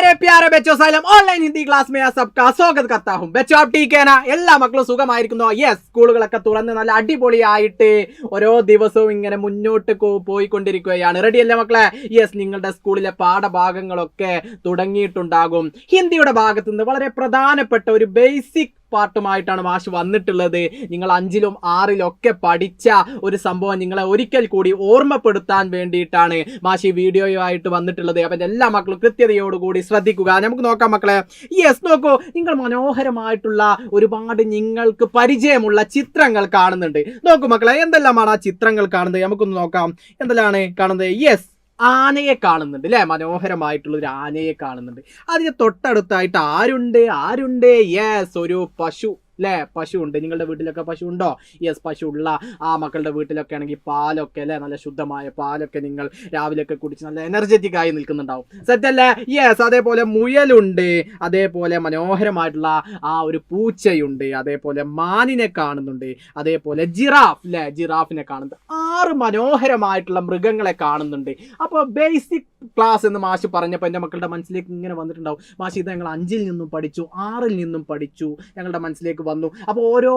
मेरे प्यारे बच्चों सालम ऑनलाइन हिंदी क्लास में सबका स्वागत करता हूं बच्चों आप ठीक है ना എല്ലാ മക്കളും സുഖമായിരിക്കുന്നു യെസ് സ്കൂളുകളൊക്കെ തുറന്ന് നല്ല അടിപൊളിയായിട്ട് ഓരോ ദിവസവും ഇങ്ങനെ മുന്നോട്ട് പോയിക്കൊണ്ടിരിക്കുകയാണ് റെഡി അല്ലേ മക്കളെ യെസ് നിങ്ങളുടെ സ്കൂളിലെ പാഠഭാഗങ്ങളൊക്കെ തുടങ്ങിയിട്ടുണ്ടാകും ഹിന്ദിയുടെ ഭാഗത്ത് നിന്ന് വളരെ പ്രധാനപ്പെട്ട ഒരു ബേസിക് പാർട്ടുമായിട്ടാണ് മാഷ് വന്നിട്ടുള്ളത് നിങ്ങൾ 5ലും 6ലും ഒക്കെ പഠിച്ച ഒരു സംഭവം നിങ്ങളെ ഒരിക്കൽ കൂടി ഓർമ്മപ്പെടുത്താൻ വേണ്ടിയിട്ടാണ് മാഷ് ഈ വീഡിയോയുമായിട്ട് വന്നിട്ടുള്ളത് അപ്പം എല്ലാ മക്കളും കൃത്യതയോടുകൂടി ശ്രദ്ധിക്കുക നമുക്ക് നോക്കാം മക്കളെ യെസ് നോക്കൂ നിങ്ങൾ മനോഹരമായിട്ടുള്ള ഒരുപാട് നിങ്ങൾക്ക് പരിചയമുള്ള ചിത്രങ്ങൾ കാണുന്നുണ്ട് നോക്കൂ മക്കളെ എന്തെല്ലാമാണ് ആ ചിത്രങ്ങൾ കാണുന്നത് നമുക്കൊന്ന് നോക്കാം എന്തെല്ലാണ് കാണുന്നത് യെസ് ആനയെ കാണുന്നുണ്ട് അല്ലെ മനോഹരമായിട്ടുള്ള ഒരു ആനയെ കാണുന്നുണ്ട് അതിന് തൊട്ടടുത്തായിട്ട് ആരുണ്ട് യെസ് ഒരു പശു അല്ലേ പശു ഉണ്ട് നിങ്ങളുടെ വീട്ടിലൊക്കെ പശു ഉണ്ടോ യെസ് പശു ഉള്ള ആ മക്കളുടെ വീട്ടിലൊക്കെ ആണെങ്കിൽ പാലൊക്കെ അല്ലേ നല്ല ശുദ്ധമായ പാലൊക്കെ നിങ്ങൾ രാവിലെയൊക്കെ കുടിച്ച് നല്ല എനർജറ്റിക് ആയി നിൽക്കുന്നുണ്ടാവും സെറ്റല്ലേ യെസ് അതേപോലെ മുയലുണ്ട് അതേപോലെ മനോഹരമായിട്ടുള്ള ആ ഒരു പൂച്ചയുണ്ട് അതേപോലെ മാനിനെ കാണുന്നുണ്ട് അതേപോലെ ജിറാഫ് അല്ലേ ജിറാഫിനെ കാണുന്നുണ്ട് 6 മനോഹരമായിട്ടുള്ള മൃഗങ്ങളെ കാണുന്നുണ്ട് അപ്പോൾ ബേസിക് ക്ലാസ് എന്ന് മാഷ് പറഞ്ഞപ്പോൾ എൻ്റെ മക്കളുടെ മനസ്സിലേക്ക് ഇങ്ങനെ വന്നിട്ടുണ്ടാവും മാഷ് ഇത് ഞങ്ങൾ 5ൽ നിന്നും പഠിച്ചു 6ൽ നിന്നും പഠിച്ചു ഞങ്ങളുടെ മനസ്സിലേക്ക് വന്നു അപ്പോൾ ഓരോ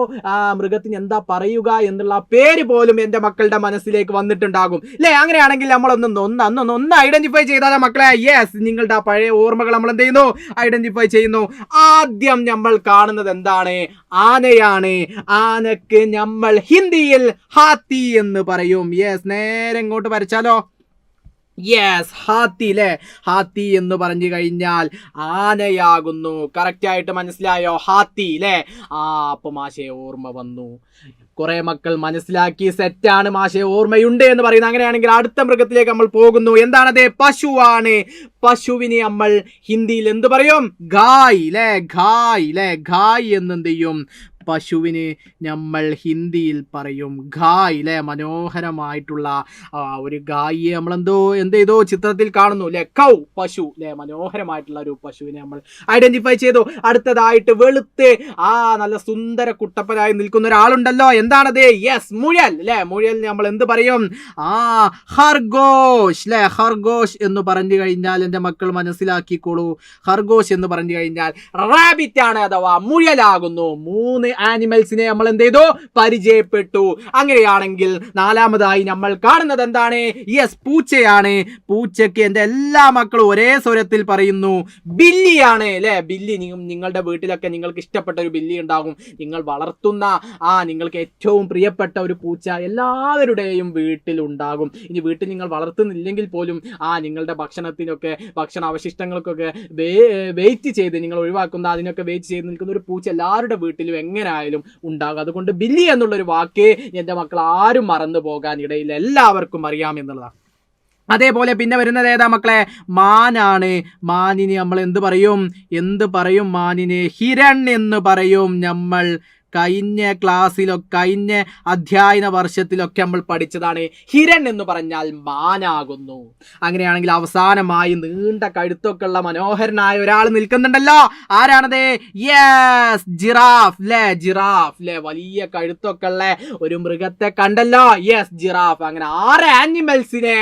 മൃഗത്തിന് എന്താ പറയുക എന്നുള്ള പേര് പോലും എൻ്റെ മക്കളുടെ മനസ്സിലേക്ക് വന്നിട്ടുണ്ടാകും അല്ലേ അങ്ങനെയാണെങ്കിൽ നമ്മളൊന്ന് ഐഡന്റിഫൈ ചെയ്താലോ മക്കളെ യെസ് നിങ്ങളുടെ ആ പഴയ ഓർമ്മകൾ നമ്മൾ എന്ത് ചെയ്യുന്നു ഐഡന്റിഫൈ ചെയ്യുന്നു ആദ്യം നമ്മൾ കാണുന്നത് എന്താണ് ആനയാണ് ആനക്ക് നമ്മൾ ഹിന്ദിയിൽ ഹാത്തി എന്ന് പറയും യെസ് നേരെ ഇങ്ങോട്ട് വരച്ചാലോ യെസ് ഹാത്തി അല്ലേ ഹാത്തി എന്ന് പറഞ്ഞു കഴിഞ്ഞാൽ ആനയാകുന്നു കറക്റ്റ് ആയിട്ട് മനസ്സിലായോ ഹാത്തി അല്ലേ അപ്പൊ മാഷെ ഓർമ്മ വന്നു കുറെ മക്കൾ മനസ്സിലാക്കി സെറ്റാണ് മാഷെ ഓർമ്മയുണ്ട് എന്ന് പറയുന്നത് അങ്ങനെയാണെങ്കിൽ അടുത്ത മൃഗത്തിലേക്ക് നമ്മൾ പോകുന്നു എന്താണത് പശുവാണ് പശുവിനെ നമ്മൾ ഹിന്ദിയിൽ എന്ത് പറയും ഗായ് അല്ലേ ഗായ് എന്നെന്ത് ചെയ്യും പശുവിന് നമ്മൾ ഹിന്ദിയിൽ പറയും ഗായ് അല്ലേ മനോഹരമായിട്ടുള്ള ഒരു ഗായിയെ നമ്മൾ എന്ത് ചെയ്തോ ചിത്രത്തിൽ കാണുന്നു അല്ലെ കൗ പശു അല്ലെ മനോഹരമായിട്ടുള്ള ഒരു പശുവിനെ നമ്മൾ ഐഡന്റിഫൈ ചെയ്തു അടുത്തതായിട്ട് വെളുത്ത് നല്ല സുന്ദര കുട്ടപ്പനായി നിൽക്കുന്ന ഒരാളുണ്ടല്ലോ എന്താണത് യെസ് മുയൽ അല്ലെ മുയൽ നമ്മൾ എന്ത് പറയും ഖർഗോഷ് അല്ലെ ഖർഗോഷ് എന്ന് പറഞ്ഞു കഴിഞ്ഞാൽ എൻ്റെ മക്കൾ മനസ്സിലാക്കിക്കോളൂ ഖർഗോഷ് എന്ന് പറഞ്ഞു കഴിഞ്ഞാൽ റാബിറ്റ് ആണ് അഥവാ മുയലാകുന്നു 3 ആനിമൽസിനെ നമ്മൾ എന്ത് ചെയ്തു പരിചയപ്പെട്ടു അങ്ങനെയാണെങ്കിൽ 4ാമതായി നമ്മൾ കാണുന്നത് എന്താണ് യെസ് പൂച്ചയാണ് പൂച്ചയ്ക്ക് എൻ്റെ എല്ലാ മക്കളും ഒരേ സ്വരത്തിൽ പറയുന്നു ബില്ലിയാണ് അല്ലെ ബില്ലി നിങ്ങളുടെ വീട്ടിലൊക്കെ നിങ്ങൾക്ക് ഇഷ്ടപ്പെട്ട ഒരു ബില്ലി ഉണ്ടാകും നിങ്ങൾ വളർത്തുന്ന നിങ്ങൾക്ക് ഏറ്റവും പ്രിയപ്പെട്ട ഒരു പൂച്ച എല്ലാവരുടെയും വീട്ടിലുണ്ടാകും ഇനി വീട്ടിൽ നിങ്ങൾ വളർത്തുന്നില്ലെങ്കിൽ പോലും നിങ്ങളുടെ ഭക്ഷണ അവശിഷ്ടങ്ങൾക്കൊക്കെ വെയിറ്റ് ചെയ്ത് നിങ്ങൾ ഒഴിവാക്കുന്ന അതിനൊക്കെ വെയിറ്റ് ചെയ്ത് നിൽക്കുന്ന ഒരു പൂച്ച എല്ലാവരുടെ വീട്ടിലും എങ്ങനെയായാലും ഉണ്ടാകും അതുകൊണ്ട് ബില്ലി എന്നുള്ളൊരു വാക്ക് എൻ്റെ മക്കൾ ആരും മറന്നു പോകാൻ ഇടയില്ല എല്ലാവർക്കും അറിയാം എന്നുള്ളതാണ് അതേപോലെ പിന്നെ വരുന്നത് ഏതാ മക്കളെ മാനാണ് മാനിനെ നമ്മൾ എന്ത് പറയും മാനിനെ ഹിരൺ എന്ന് പറയും നമ്മൾ കഴിഞ്ഞ അധ്യയന വർഷത്തിലൊക്കെ നമ്മൾ പഠിച്ചതാണ് ഹിരൺ എന്ന് പറഞ്ഞാൽ മാനാകുന്നു അങ്ങനെയാണെങ്കിൽ അവസാനമായി നീണ്ട കഴുത്തൊക്കെ ഉള്ള മനോഹരനായ ഒരാൾ നിൽക്കുന്നുണ്ടല്ലോ ആരാണത് യെസ് ജിറാഫ് അല്ലേ വലിയ കഴുത്തൊക്കെ ഉള്ള ഒരു മൃഗത്തെ കണ്ടല്ലോ യെസ് ജിറാഫ് അങ്ങനെ 6 ആനിമൽസിനെ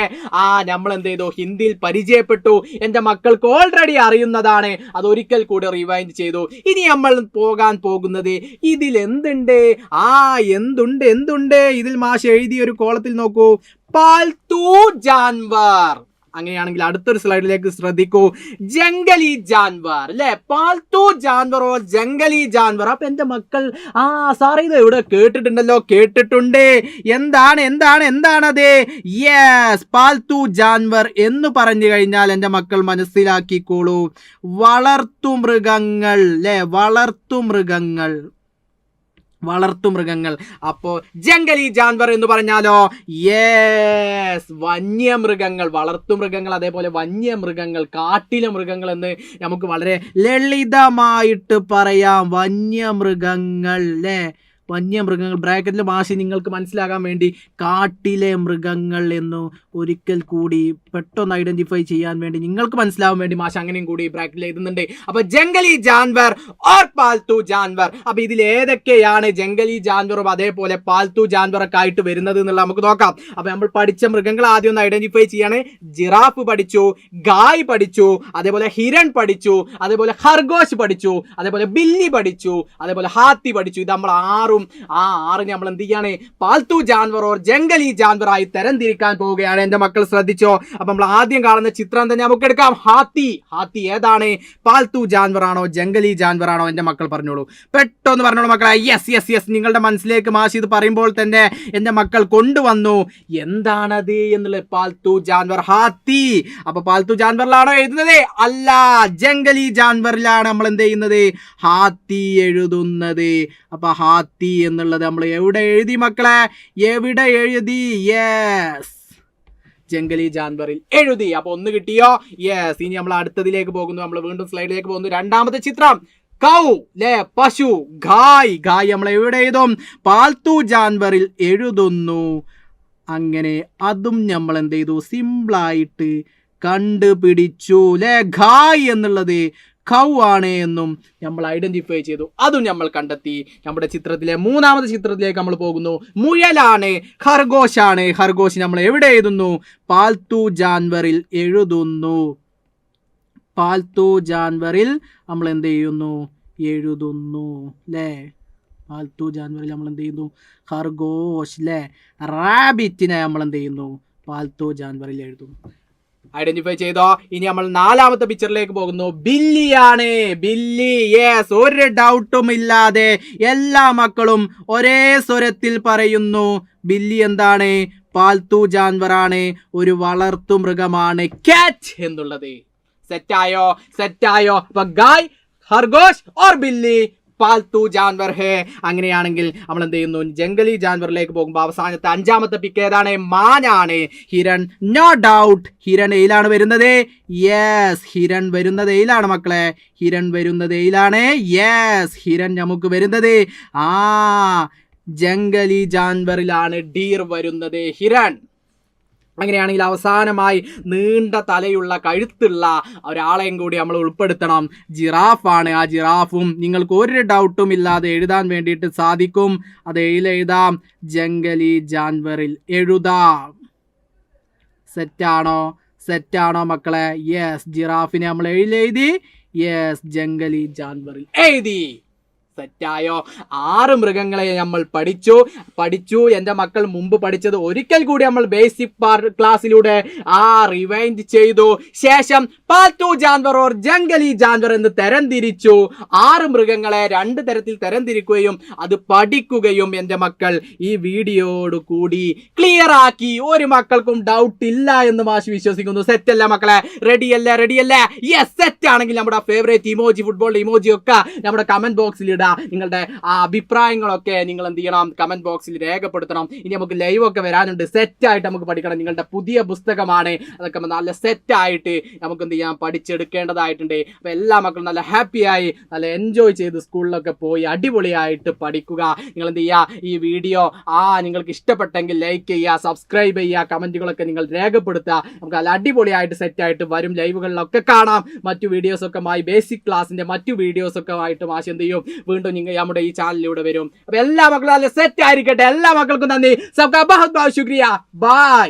നമ്മൾ എന്ത് ചെയ്തു ഹിന്ദിയിൽ പരിചയപ്പെട്ടു എൻ്റെ മക്കൾക്ക് ഓൾറെഡി അറിയുന്നതാണ് അതൊരിക്കൽ കൂടി റിവൈൻഡ് ചെയ്തു ഇനി നമ്മൾ പോകാൻ പോകുന്നത് ഇതിൽ എന്തുണ്ട് എന്തുണ്ട് ഇതിൽ മാഷ് എഴുതിയ ഒരു കോളത്തിൽ നോക്കൂ പാൽത്തു ജാൻവർ അങ്ങനെയാണെങ്കിൽ അടുത്തൊരു സ്ലൈഡിലേക്ക് ശ്രദ്ധിക്കൂ ജംഗലി ജാൻവർ അല്ലെ പാൽത്തു ജാൻവറോ ജംഗലി ജാൻവർ അപ്പൊ എന്റെ മക്കൾ സാറേ ഇത് ഇവിടെ കേട്ടിട്ടുണ്ട് എന്താണത് യെസ് പാൽത്തു ജാൻവർ എന്ന് പറഞ്ഞു കഴിഞ്ഞാൽ എന്റെ മക്കൾ മനസ്സിലാക്കിക്കോളൂ വളർത്തുമൃഗങ്ങൾ അല്ലെ വളർത്തുമൃഗങ്ങൾ അപ്പോ ജംഗലി ജാൻവർ എന്ന് പറഞ്ഞാലോ യെസ് വന്യമൃഗങ്ങൾ വളർത്തുമൃഗങ്ങൾ അതേപോലെ വന്യമൃഗങ്ങൾ കാട്ടിലെ മൃഗങ്ങൾ എന്ന് നമുക്ക് വളരെ ലളിതമായിട്ട് പറയാം വന്യമൃഗങ്ങൾ അല്ലേ വന്യമൃഗങ്ങൾ ബ്രാക്കറ്റിൽ മാഷി നിങ്ങൾക്ക് മനസ്സിലാകാൻ വേണ്ടി കാട്ടിലെ മൃഗങ്ങൾ എന്ന് ഒരിക്കൽ കൂടി പെട്ടെന്ന് ഐഡന്റിഫൈ ചെയ്യാൻ വേണ്ടി നിങ്ങൾക്ക് മനസ്സിലാവാൻ വേണ്ടി മാഷ് അങ്ങനെയും കൂടി ബ്രാക്കറ്റിൽ എഴുതുന്നുണ്ട്. അപ്പൊ ജംഗലി ജാൻവർ ഓർ പാൽത്തു ജാൻവർ. അപ്പൊ ഇതിൽ ഏതൊക്കെയാണ് ജംഗലി ജാൻവറും അതേപോലെ പാൽത്തു ജാൻവറൊക്കെ ആയിട്ട് വരുന്നത് എന്നുള്ള നമുക്ക് നോക്കാം. അപ്പൊ നമ്മൾ പഠിച്ച മൃഗങ്ങൾ ആദ്യം ഒന്ന് ഐഡന്റിഫൈ ചെയ്യാണ്. ജിറാഫ് പഠിച്ചു, ഗായ് പഠിച്ചു, അതേപോലെ ഹിരൺ പഠിച്ചു, അതേപോലെ ഖർഗോശ് പഠിച്ചു, അതേപോലെ ബില്ലി പഠിച്ചു, അതേപോലെ ഹാത്തി പഠിച്ചു. ഇത് നമ്മൾ ആറും നമ്മൾ എന്ത് ചെയ്യാണ്? പാൽത്തു ജാൻവർ ഓർ ജംഗലി ജാൻവർ ആയി തരംതിരിക്കാൻ പോവുകയാണ്. എന്റെ മക്കൾ ശ്രദ്ധിച്ചോ. അപ്പൊ നമ്മൾ ആദ്യം കാണുന്ന ചിത്രം തന്നെ നമുക്ക് എടുക്കാം. ഹാത്തി ഏതാണ്? പാൽത്തു ജാൻവർ ആണോ ജംഗലി ജാൻവർ ആണോ? എന്റെ മക്കൾ പറഞ്ഞോളൂ, പെട്ടെന്ന് പറഞ്ഞോളൂ മക്കളെ. യെസ്. നിങ്ങളുടെ മനസ്സിലേക്ക് മാഷി ഇത് പറയുമ്പോൾ തന്നെ എന്റെ മക്കൾ കൊണ്ടുവന്നു എന്താണത് എന്നുള്ളത്. പാൽത്തു ജാൻവർ, ഹാത്തി. അപ്പൊ പാൽത്തു ജാൻവറിലാണോ എഴുതുന്നത്? അല്ല, ജംഗലി ജാൻവറിലാണ് നമ്മൾ എന്ത് ചെയ്യുന്നത്? ഹാത്തി എഴുതുന്നത്. അപ്പൊ ഹാത്തി എന്നുള്ളത് നമ്മൾ എവിടെ എഴുതി മക്കളെ? എവിടെ എഴുതി? യെസ്, ജംഗലി ജാൻവറിൽ എഴുതി. അപ്പൊ ഒന്ന് കിട്ടിയോ? യെസ്. ഇനി നമ്മൾ അടുത്തതിലേക്ക് പോകുന്നു. നമ്മൾ വീണ്ടും സ്ലൈഡിലേക്ക് പോകുന്നു. രണ്ടാമത്തെ ചിത്രം കൗ ലെ പശു, ഗായ് നമ്മൾ എവിടെ എഴുതും? പാൽത്തു ജാൻവറിൽ എഴുതുന്നു. അങ്ങനെ അതും നമ്മൾ എന്ത് ചെയ്തു? സിമ്പിളായിട്ട് കണ്ടുപിടിച്ചു. ലെ ഗായ് എന്നുള്ളത് കൗ ആണ് എന്നും നമ്മൾ ഐഡന്റിഫൈ ചെയ്തു. അതും നമ്മൾ കണ്ടെത്തി. നമ്മുടെ ചിത്രത്തിലെ മൂന്നാമത്തെ ചിത്രത്തിലേക്ക് നമ്മൾ പോകുന്നു. മുയലാണ്, ഖർഗോശാണ്. ഖർഗോശ് നമ്മൾ എവിടെ എഴുതുന്നു? പാൽത്തു ജാൻവറിൽ എഴുതുന്നു. പാൽത്തു ജാൻവറിൽ നമ്മൾ എന്ത് ചെയ്യുന്നു? എഴുതുന്നു. ല്ലേ, പാൽത്തു ജാൻവറിൽ നമ്മൾ എന്ത് ചെയ്യുന്നു? ഖർഗോശ്. ല്ലേ, റാബിറ്റിനെ നമ്മൾ എന്ത് ചെയ്യുന്നു? പാൽത്തു ജാൻവറിൽ എഴുതുന്നു. ഐഡന്റിഫൈ ചെയ്തോ? ഇനി നമ്മൾ നാലാമത്തെ പിക്ചറിലേക്ക് പോകുന്നു. ബില്ലിയാണ്. ബില്ലി, യെസ്, ഒരു ഡൗട്ടും ഇല്ലാതെ എല്ലാ മക്കളും ഒരേ സ്വരത്തിൽ പറയുന്നു. ബില്ലി എന്താണ്? പാൽത്തു ജാൻവറാണ്, ഒരു വളർത്തു മൃഗമാണ്. കാറ്റ് എന്നുള്ളത് സെറ്റായോ? അപ്പൊ ഗായ്, ഖർഗോശ് ഓർ ബില്ലി പാൽത്തു ജാൻവർ ഹേ. അങ്ങനെയാണെങ്കിൽ നമ്മൾ എന്ത് ചെയ്യുന്നു? ജംഗലി ജാൻവറിലേക്ക് പോകുമ്പോൾ അവസാനത്തെ അഞ്ചാമത്തെ പിക്ക് ഏതാണ്? മാനാണ്. Hiran, no doubt. ഹിരൺ എയിലാണ് വരുന്നത്? യെസ്, ഹിരൺ വരുന്നത് എയിലാണ് മക്കളെ? ഹിരൺ വരുന്നത് എയിലാണ്? യെസ്, ഹിരൺ നമുക്ക് വരുന്നത് ജംഗലി ജാൻവറിലാണ് ഡീർ വരുന്നത്. ഹിരൺ. അങ്ങനെയാണെങ്കിൽ അവസാനമായി നീണ്ട തലയുള്ള കഴുത്തുള്ള ഒരാളെയും കൂടി നമ്മൾ ഉൾപ്പെടുത്തണം. ജിറാഫാണ്. ആ ജിറാഫും നിങ്ങൾക്ക് ഒരു ഡൗട്ടും ഇല്ലാതെ എഴുതാൻ വേണ്ടിയിട്ട് സാധിക്കും. അത് എഴുതാം, ജംഗലി ജാൻവറിൽ എഴുതാം. സെറ്റാണോ മക്കളെ? യെസ്, ജിറാഫിനെ നമ്മൾ എഴുതി. യെസ്, ജംഗലി ജാൻവറിൽ എഴുതി. സെറ്റായോ? 6 മൃഗങ്ങളെ നമ്മൾ പഠിച്ചു. എൻ്റെ മക്കൾ മുമ്പ് പഠിച്ചത് ഒരിക്കൽ കൂടി നമ്മൾ ബേസിക് ക്ലാസ്സിലൂടെ റിവൈൻഡ് ചെയ്തു. ശേഷം പാൽത്തു ജാൻവർ ഓർ ജംഗലി ജാൻവർ എന്ന് തരംതിരിച്ചു. 6 മൃഗങ്ങളെ 2 തരത്തിൽ തരംതിരിക്കുകയും അത് പഠിക്കുകയും എൻ്റെ മക്കൾ ഈ വീഡിയോയോട് കൂടി ക്ലിയർ ആക്കി. ഒരു മക്കൾക്കും ഡൗട്ട് ഇല്ല എന്ന് മാഷ് വിശ്വസിക്കുന്നു. സെറ്റല്ലേ മക്കളെ? റെഡിയല്ലേ? യെസ്, സെറ്റ് ആണെങ്കിൽ നമ്മുടെ ഫേവറേറ്റ് ഇമോജി, ഫുട്ബോൾ ഇമോജി ഒക്കെ നമ്മുടെ കമന്റ് ബോക്സിൽ ഇടാം. നിങ്ങളുടെ അഭിപ്രായങ്ങളൊക്കെ നിങ്ങൾ എന്ത് ചെയ്യണം? കമന്റ് ബോക്സിൽ രേഖപ്പെടുത്തണം. ഇനി നമുക്ക് ലൈവ് ഒക്കെ വരാനുണ്ട്. സെറ്റായിട്ട് നമുക്ക് പഠിക്കണം. നിങ്ങളുടെ പുതിയ പുസ്തകമാണ്. അതൊക്കെ നല്ല സെറ്റായിട്ട് നമുക്ക് എന്ത് ചെയ്യാം? പഠിച്ചെടുക്കേണ്ടതായിട്ടുണ്ട്. അപ്പോൾ എല്ലാ മക്കളും നല്ല ഹാപ്പിയായി, നല്ല എൻജോയ് ചെയ്ത് സ്കൂളിലൊക്കെ പോയി അടിപൊളിയായിട്ട് പഠിക്കുക. നിങ്ങൾ എന്ത് ചെയ്യുക? ഈ വീഡിയോ നിങ്ങൾക്ക് ഇഷ്ടപ്പെട്ടെങ്കിൽ ലൈക്ക് ചെയ്യുക, സബ്സ്ക്രൈബ് ചെയ്യുക, കമന്റുകളൊക്കെ നിങ്ങൾ രേഖപ്പെടുത്തുക. നമുക്ക് നല്ല അടിപൊളിയായിട്ട് സെറ്റായിട്ട് വരും ലൈവുകളിലൊക്കെ കാണാം. മറ്റു വീഡിയോസൊക്കെ ബേസിക് ക്ലാസ്സിന്റെ മറ്റു വീഡിയോസൊക്കെ ആയിട്ട് മാഷ് എന്ത് ചെയ്യും? വീണ്ടും നിങ്ങൾ നമ്മുടെ ഈ ചാനലിലൂടെ വരും. അപ്പൊ എല്ലാ മക്കളും നല്ല സെറ്റ് ആയിരിക്കട്ടെ. എല്ലാ മക്കൾക്കും നന്ദി. സബ്കാ ബഹുത് ബഹുത് ശുക്രിയ. ബൈ.